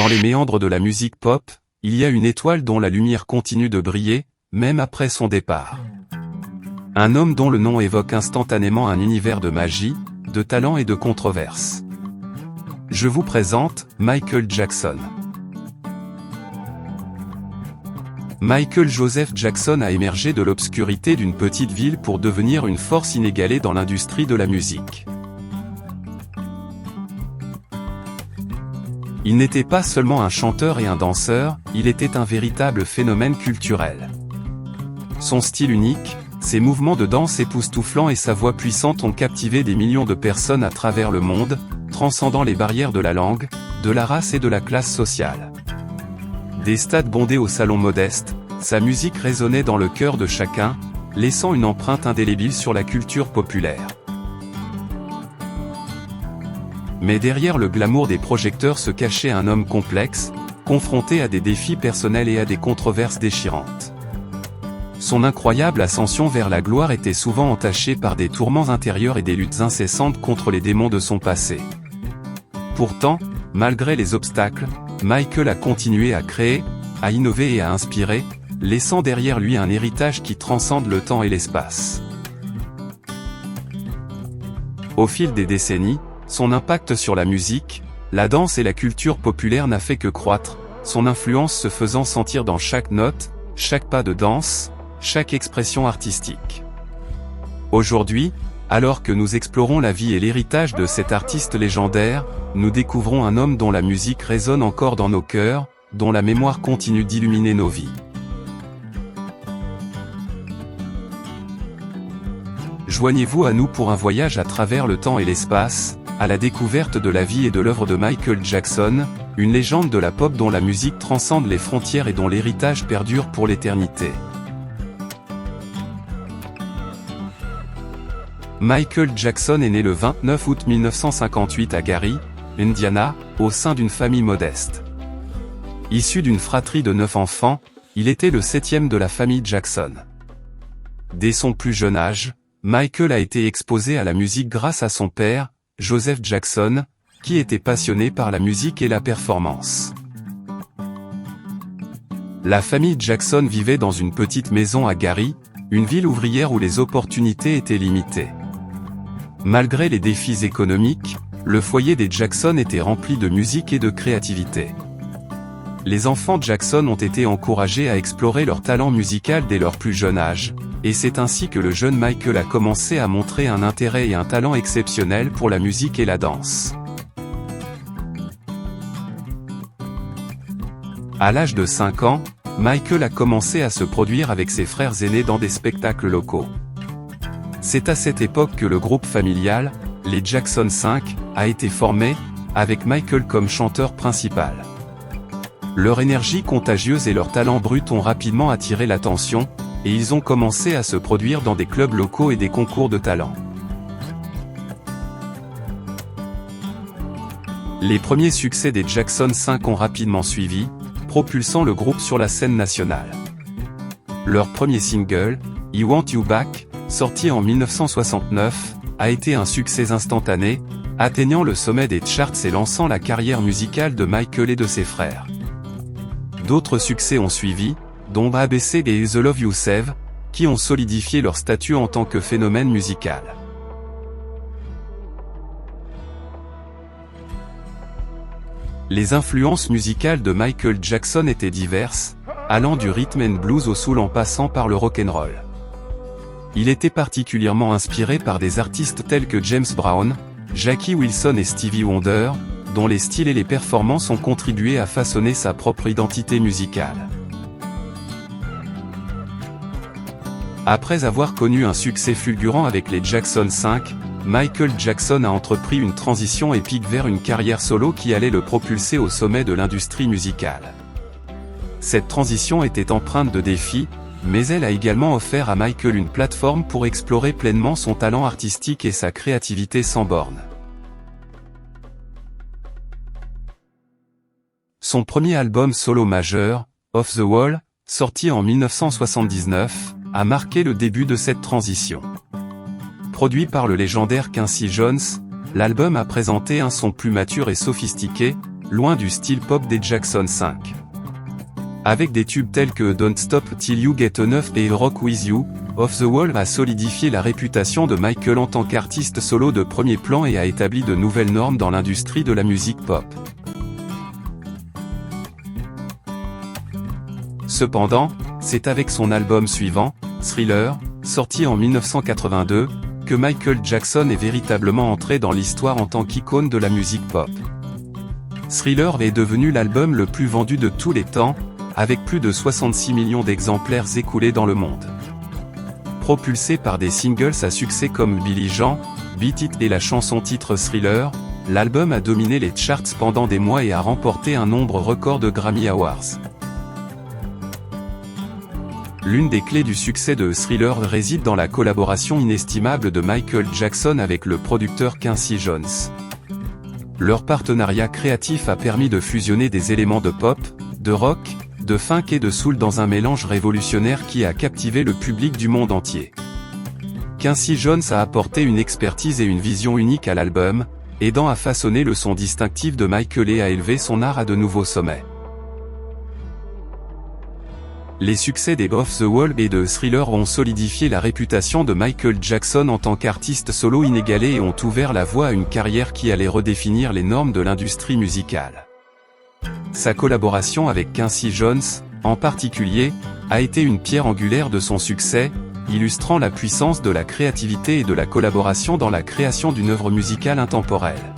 Dans les méandres de la musique pop, il y a une étoile dont la lumière continue de briller, même après son départ. Un homme dont le nom évoque instantanément un univers de magie, de talent et de controverse. Je vous présente Michael Jackson. Michael Joseph Jackson a émergé de l'obscurité d'une petite ville pour devenir une force inégalée dans l'industrie de la musique. Il n'était pas seulement un chanteur et un danseur, il était un véritable phénomène culturel. Son style unique, ses mouvements de danse époustouflants et sa voix puissante ont captivé des millions de personnes à travers le monde, transcendant les barrières de la langue, de la race et de la classe sociale. Des stades bondés aux salons modestes, sa musique résonnait dans le cœur de chacun, laissant une empreinte indélébile sur la culture populaire. Mais derrière le glamour des projecteurs se cachait un homme complexe, confronté à des défis personnels et à des controverses déchirantes. Son incroyable ascension vers la gloire était souvent entachée par des tourments intérieurs et des luttes incessantes contre les démons de son passé. Pourtant, malgré les obstacles, Michael a continué à créer, à innover et à inspirer, laissant derrière lui un héritage qui transcende le temps et l'espace. Au fil des décennies, son impact sur la musique, la danse et la culture populaire n'a fait que croître, son influence se faisant sentir dans chaque note, chaque pas de danse, chaque expression artistique. Aujourd'hui, alors que nous explorons la vie et l'héritage de cet artiste légendaire, nous découvrons un homme dont la musique résonne encore dans nos cœurs, dont la mémoire continue d'illuminer nos vies. Joignez-vous à nous pour un voyage à travers le temps et l'espace, à la découverte de la vie et de l'œuvre de Michael Jackson, une légende de la pop dont la musique transcende les frontières et dont l'héritage perdure pour l'éternité. Michael Jackson est né le 29 août 1958 à Gary, Indiana, au sein d'une famille modeste. Issu d'une fratrie de 9 enfants, il était le 7e de la famille Jackson. Dès son plus jeune âge, Michael a été exposé à la musique grâce à son père, Joseph Jackson, qui était passionné par la musique et la performance. La famille Jackson vivait dans une petite maison à Gary, une ville ouvrière où les opportunités étaient limitées. Malgré les défis économiques, le foyer des Jackson était rempli de musique et de créativité. Les enfants Jackson ont été encouragés à explorer leur talent musical dès leur plus jeune âge, et c'est ainsi que le jeune Michael a commencé à montrer un intérêt et un talent exceptionnel pour la musique et la danse. À l'âge de 5 ans, Michael a commencé à se produire avec ses frères aînés dans des spectacles locaux. C'est à cette époque que le groupe familial, les Jackson 5, a été formé, avec Michael comme chanteur principal. Leur énergie contagieuse et leur talent brut ont rapidement attiré l'attention, et ils ont commencé à se produire dans des clubs locaux et des concours de talent. Les premiers succès des Jackson 5 ont rapidement suivi, propulsant le groupe sur la scène nationale. Leur premier single, I Want You Back, sorti en 1969, a été un succès instantané, atteignant le sommet des charts et lançant la carrière musicale de Michael et de ses frères. D'autres succès ont suivi, dont ABC et The Love You Save, qui ont solidifié leur statut en tant que phénomène musical. Les influences musicales de Michael Jackson étaient diverses, allant du rhythm and blues au soul en passant par le rock'n'roll. Il était particulièrement inspiré par des artistes tels que James Brown, Jackie Wilson et Stevie Wonder, dont les styles et les performances ont contribué à façonner sa propre identité musicale. Après avoir connu un succès fulgurant avec les Jackson 5, Michael Jackson a entrepris une transition épique vers une carrière solo qui allait le propulser au sommet de l'industrie musicale. Cette transition était empreinte de défis, mais elle a également offert à Michael une plateforme pour explorer pleinement son talent artistique et sa créativité sans bornes. Son premier album solo majeur, Off the Wall, sorti en 1979, a marqué le début de cette transition. Produit par le légendaire Quincy Jones, l'album a présenté un son plus mature et sophistiqué, loin du style pop des Jackson 5. Avec des tubes tels que Don't Stop Till You Get Enough et Rock With You, Off the Wall a solidifié la réputation de Michael en tant qu'artiste solo de premier plan et a établi de nouvelles normes dans l'industrie de la musique pop. Cependant, c'est avec son album suivant, Thriller, sorti en 1982, que Michael Jackson est véritablement entré dans l'histoire en tant qu'icône de la musique pop. Thriller est devenu l'album le plus vendu de tous les temps, avec plus de 66 millions d'exemplaires écoulés dans le monde. Propulsé par des singles à succès comme Billy Jean, Beat It et la chanson-titre Thriller, l'album a dominé les charts pendant des mois et a remporté un nombre record de Grammy Awards. L'une des clés du succès de Thriller réside dans la collaboration inestimable de Michael Jackson avec le producteur Quincy Jones. Leur partenariat créatif a permis de fusionner des éléments de pop, de rock, de funk et de soul dans un mélange révolutionnaire qui a captivé le public du monde entier. Quincy Jones a apporté une expertise et une vision unique à l'album, aidant à façonner le son distinctif de Michael et à élever son art à de nouveaux sommets. Les succès des Off the Wall et de Thriller ont solidifié la réputation de Michael Jackson en tant qu'artiste solo inégalé et ont ouvert la voie à une carrière qui allait redéfinir les normes de l'industrie musicale. Sa collaboration avec Quincy Jones, en particulier, a été une pierre angulaire de son succès, illustrant la puissance de la créativité et de la collaboration dans la création d'une œuvre musicale intemporelle.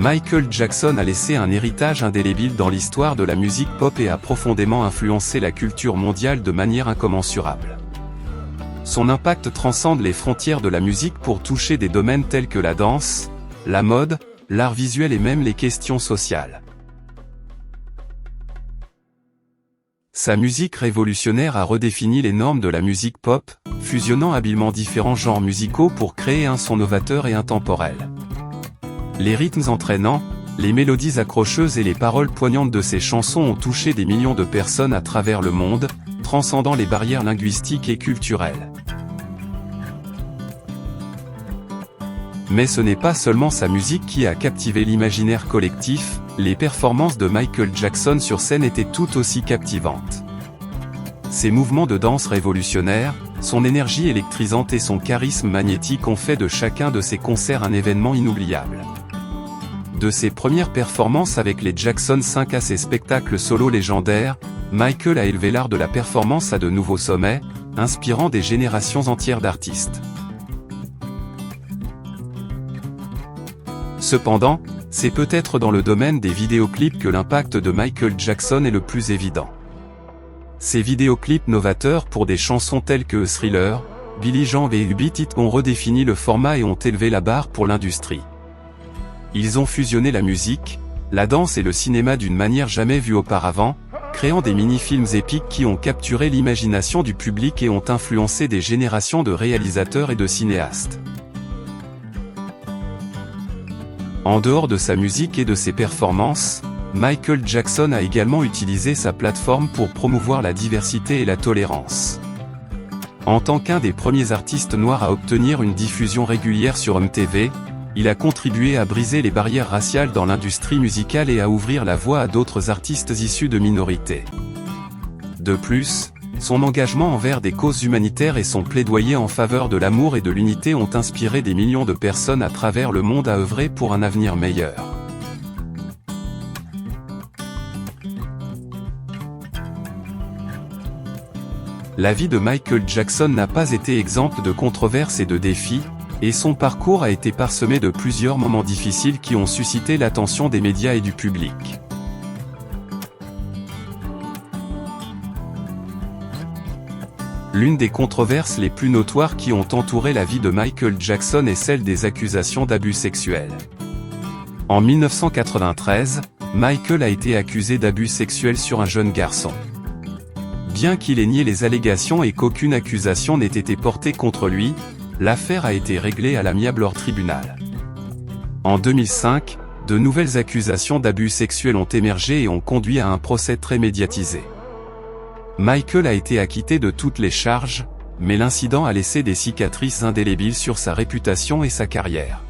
Michael Jackson a laissé un héritage indélébile dans l'histoire de la musique pop et a profondément influencé la culture mondiale de manière incommensurable. Son impact transcende les frontières de la musique pour toucher des domaines tels que la danse, la mode, l'art visuel et même les questions sociales. Sa musique révolutionnaire a redéfini les normes de la musique pop, fusionnant habilement différents genres musicaux pour créer un son novateur et intemporel. Les rythmes entraînants, les mélodies accrocheuses et les paroles poignantes de ses chansons ont touché des millions de personnes à travers le monde, transcendant les barrières linguistiques et culturelles. Mais ce n'est pas seulement sa musique qui a captivé l'imaginaire collectif, les performances de Michael Jackson sur scène étaient tout aussi captivantes. Ses mouvements de danse révolutionnaires, son énergie électrisante et son charisme magnétique ont fait de chacun de ses concerts un événement inoubliable. De ses premières performances avec les Jackson 5 à ses spectacles solo légendaires, Michael a élevé l'art de la performance à de nouveaux sommets, inspirant des générations entières d'artistes. Cependant, c'est peut-être dans le domaine des vidéoclips que l'impact de Michael Jackson est le plus évident. Ces vidéoclips novateurs pour des chansons telles que Thriller, Billy Jean et Beat It ont redéfini le format et ont élevé la barre pour l'industrie. Ils ont fusionné la musique, la danse et le cinéma d'une manière jamais vue auparavant, créant des mini-films épiques qui ont capturé l'imagination du public et ont influencé des générations de réalisateurs et de cinéastes. En dehors de sa musique et de ses performances, Michael Jackson a également utilisé sa plateforme pour promouvoir la diversité et la tolérance. En tant qu'un des premiers artistes noirs à obtenir une diffusion régulière sur MTV, il a contribué à briser les barrières raciales dans l'industrie musicale et à ouvrir la voie à d'autres artistes issus de minorités. De plus, son engagement envers des causes humanitaires et son plaidoyer en faveur de l'amour et de l'unité ont inspiré des millions de personnes à travers le monde à œuvrer pour un avenir meilleur. La vie de Michael Jackson n'a pas été exempte de controverses et de défis, et son parcours a été parsemé de plusieurs moments difficiles qui ont suscité l'attention des médias et du public. L'une des controverses les plus notoires qui ont entouré la vie de Michael Jackson est celle des accusations d'abus sexuels. En 1993, Michael a été accusé d'abus sexuels sur un jeune garçon. Bien qu'il ait nié les allégations et qu'aucune accusation n'ait été portée contre lui, l'affaire a été réglée à l'amiable hors tribunal. En 2005, de nouvelles accusations d'abus sexuels ont émergé et ont conduit à un procès très médiatisé. Michael a été acquitté de toutes les charges, mais l'incident a laissé des cicatrices indélébiles sur sa réputation et sa carrière.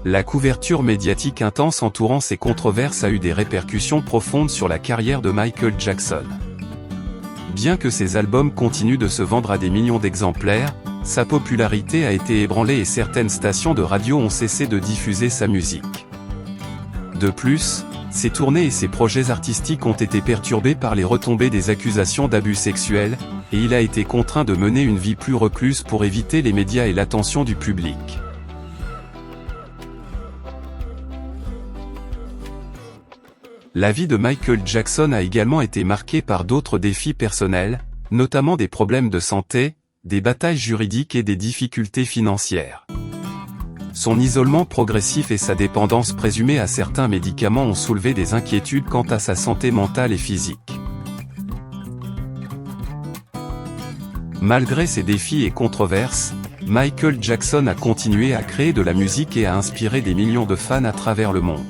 La couverture médiatique intense entourant ces controverses a eu des répercussions profondes sur la carrière de Michael Jackson. Bien que ses albums continuent de se vendre à des millions d'exemplaires, sa popularité a été ébranlée et certaines stations de radio ont cessé de diffuser sa musique. De plus, ses tournées et ses projets artistiques ont été perturbés par les retombées des accusations d'abus sexuels, et il a été contraint de mener une vie plus recluse pour éviter les médias et l'attention du public. La vie de Michael Jackson a également été marquée par d'autres défis personnels, notamment des problèmes de santé, des batailles juridiques et des difficultés financières. Son isolement progressif et sa dépendance présumée à certains médicaments ont soulevé des inquiétudes quant à sa santé mentale et physique. Malgré ces défis et controverses, Michael Jackson a continué à créer de la musique et à inspirer des millions de fans à travers le monde.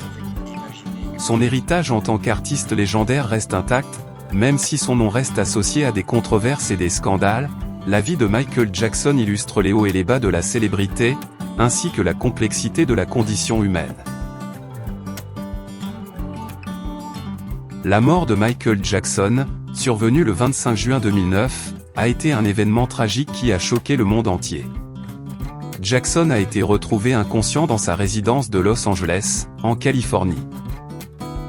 Son héritage en tant qu'artiste légendaire reste intact, même si son nom reste associé à des controverses et des scandales. La vie de Michael Jackson illustre les hauts et les bas de la célébrité, ainsi que la complexité de la condition humaine. La mort de Michael Jackson, survenue le 25 juin 2009, a été un événement tragique qui a choqué le monde entier. Jackson a été retrouvé inconscient dans sa résidence de Los Angeles, en Californie.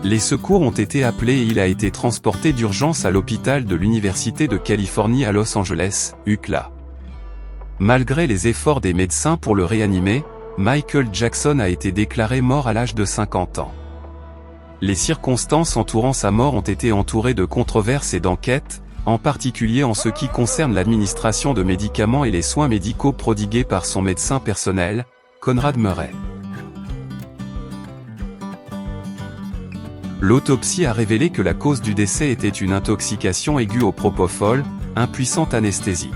Les secours ont été appelés et il a été transporté d'urgence à l'hôpital de l'Université de Californie à Los Angeles, UCLA. Malgré les efforts des médecins pour le réanimer, Michael Jackson a été déclaré mort à l'âge de 50 ans. Les circonstances entourant sa mort ont été entourées de controverses et d'enquêtes, en particulier en ce qui concerne l'administration de médicaments et les soins médicaux prodigués par son médecin personnel, Conrad Murray. L'autopsie a révélé que la cause du décès était une intoxication aiguë au propofol, un puissant anesthésique.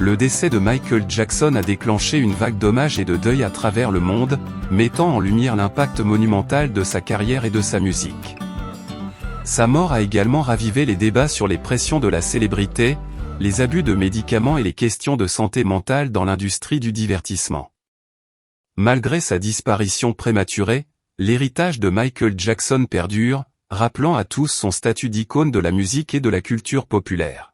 Le décès de Michael Jackson a déclenché une vague d'hommages et de deuil à travers le monde, mettant en lumière l'impact monumental de sa carrière et de sa musique. Sa mort a également ravivé les débats sur les pressions de la célébrité, les abus de médicaments et les questions de santé mentale dans l'industrie du divertissement. Malgré sa disparition prématurée, l'héritage de Michael Jackson perdure, rappelant à tous son statut d'icône de la musique et de la culture populaire.